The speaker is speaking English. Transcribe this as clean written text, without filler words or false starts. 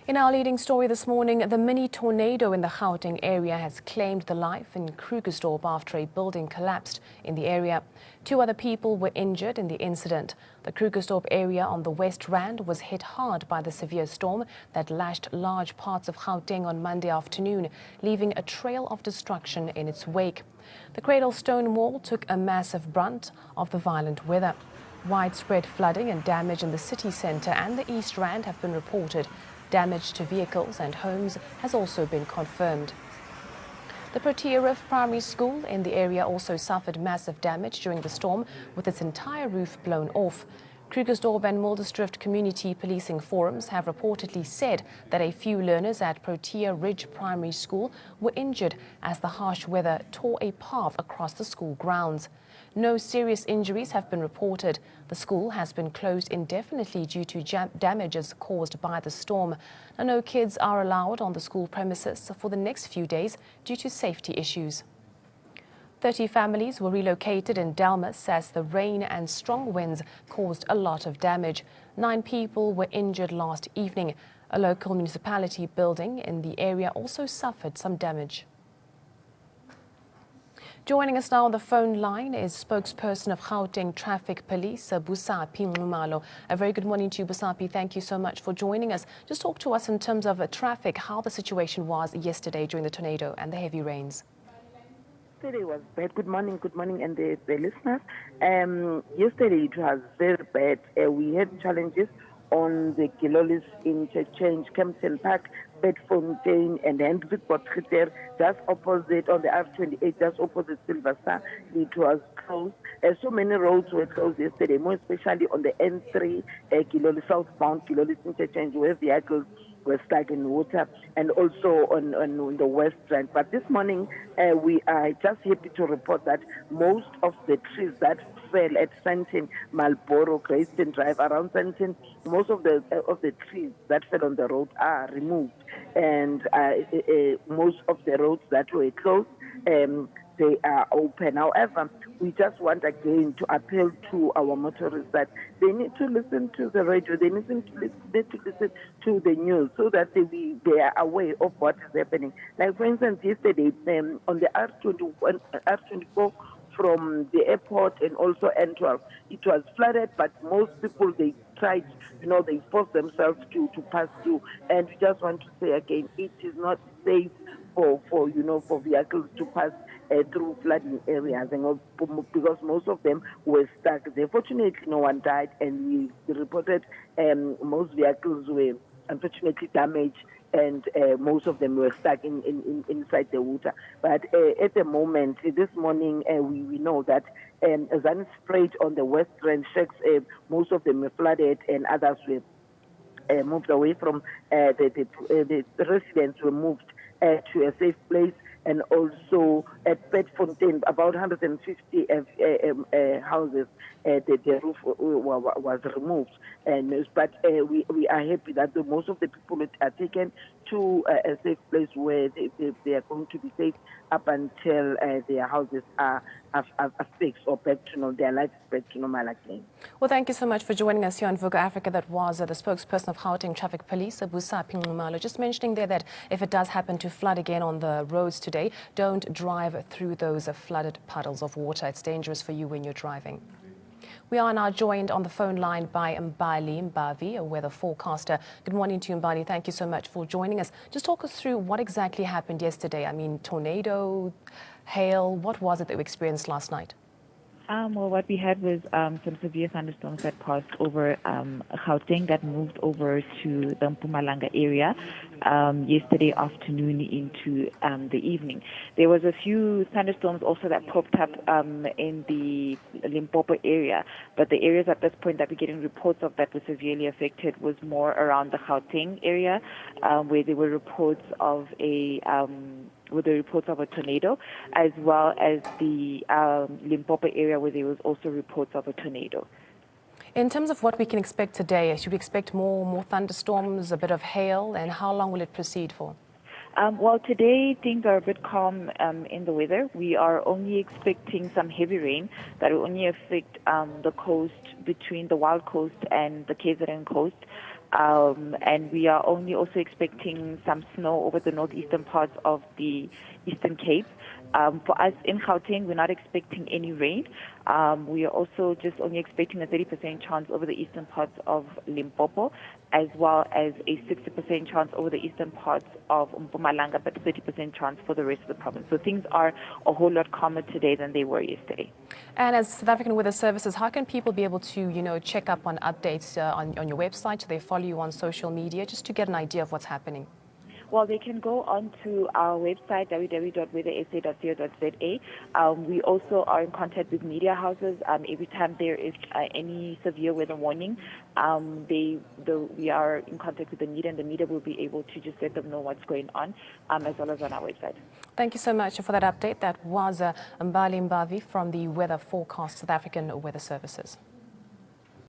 In our leading story this morning, the mini tornado in the Gauteng area has claimed the life in Krugersdorp after a building collapsed in the area. 2 other people were injured in the incident. The Krugersdorp area on the West Rand was hit hard by the severe storm that lashed large parts of Gauteng on Monday afternoon, leaving a trail of destruction in its wake. The Cradle Stone Mall took a massive brunt of the violent weather. Widespread flooding and damage in the city centre and the East Rand have been reported. Damage to vehicles and homes has also been confirmed. The Protea Rift Primary School in the area also suffered massive damage during the storm, with its entire roof blown off. Krugersdorp and Muldersdrift community policing forums have reportedly said that a few learners at Protea Ridge Primary School were injured as the harsh weather tore a path across the school grounds. No serious injuries have been reported. The school has been closed indefinitely due to damages caused by the storm. Now, no kids are allowed on the school premises for the next few days due to safety issues. 30 families were relocated in Delmas as the rain and strong winds caused a lot of damage. 9 people were injured last evening. A local municipality building in the area also suffered some damage. Joining us now on the phone line is spokesperson of Gauteng Traffic Police, Busapi Ngumalo. A very good morning to you, Busapi. Thank you so much for joining us. Just talk to us in terms of traffic, how the situation was yesterday during the tornado and the heavy rains. Yesterday was bad. Good morning, and the listeners. Yesterday it was very bad. We had challenges on the Gilolis interchange, Kempton Park, Bedfontein, and Hendrik Potgieter, just opposite on the R28, just opposite Silver Star. It was closed. So many roads were closed yesterday, more especially on the N3, Gilolis southbound Gilolis interchange, where vehicles were stuck in water, and also on the West Rand. But this morning, we are just happy to report that most of the trees that fell at Santin, Marlboro, Grayston Drive, around Santin, most of the trees that fell on the road are removed, and most of the roads that were closed, they are open. However, we just want again to appeal to our motorists that they need to listen to the radio, they need to listen to the news so that they are aware of what is happening. Like, for instance, yesterday on the R24 from the airport and also N12, it was flooded, but most people, they tried, they forced themselves to pass through. And we just want to say again, it is not safe for vehicles to pass through flooding areas, and because most of them were stuck. Fortunately, no one died, and we reported most vehicles were unfortunately damaged, and most of them were stuck inside the water. But at the moment, this morning, we know that Zan Strait on the West Rand shacks, most of them were flooded, and others were moved away from the residents were moved to a safe place. And also at Bedfontein, about 150 houses, the roof was removed. But we are happy that most of the people are taken to a safe place where they are going to be safe up until their houses are fixed or back to their life is back to normal again. Well, thank you so much for joining us here on Vuka Africa. That was the spokesperson of Gauteng Traffic Police, Busapi Ngumalo, just mentioning there that if it does happen to flood again on the roads today, don't drive through those flooded puddles of water. It's dangerous for you when you're driving. We are now joined on the phone line by Mbali Mbavi, a weather forecaster. Good morning to you, Mbali. Thank you so much for joining us. Just talk us through what exactly happened yesterday. I mean, tornado, hail, what was it that we experienced last night? Well, what we had was some severe thunderstorms that passed over Gauteng, that moved over to the Mpumalanga area yesterday afternoon into the evening. There was a few thunderstorms also that popped up in the Limpopo area, but the areas at this point that we're getting reports of that were severely affected was more around the Gauteng area, where there were reports of a tornado, as well as the Limpopo area where there was also reports of a tornado. In terms of what we can expect today, should we expect more thunderstorms, a bit of hail, and how long will it proceed for? Well, today things are a bit calm in the weather. We are only expecting some heavy rain that will only affect the coast between the Wild Coast and the KZN coast. and we are only also expecting some snow over the northeastern parts of the Eastern Cape. For us in Gauteng, we're not expecting any rain. We are also just only expecting a 30% chance over the eastern parts of Limpopo, as well as a 60% chance over the eastern parts of Mpumalanga, but 30% chance for the rest of the province. So things are a whole lot calmer today than they were yesterday. And as South African Weather Services, how can people be able to, check up on updates on your website? Do they follow you on social media just to get an idea of what's happening? Well, they can go on to our website, www.weathersa.za. We also are in contact with media houses. Every time there is any severe weather warning, we are in contact with the media, and the media will be able to just let them know what's going on, as well as on our website. Thank you so much for that update. That was Mbali Mbavi from the Weather Forecast South African Weather Services.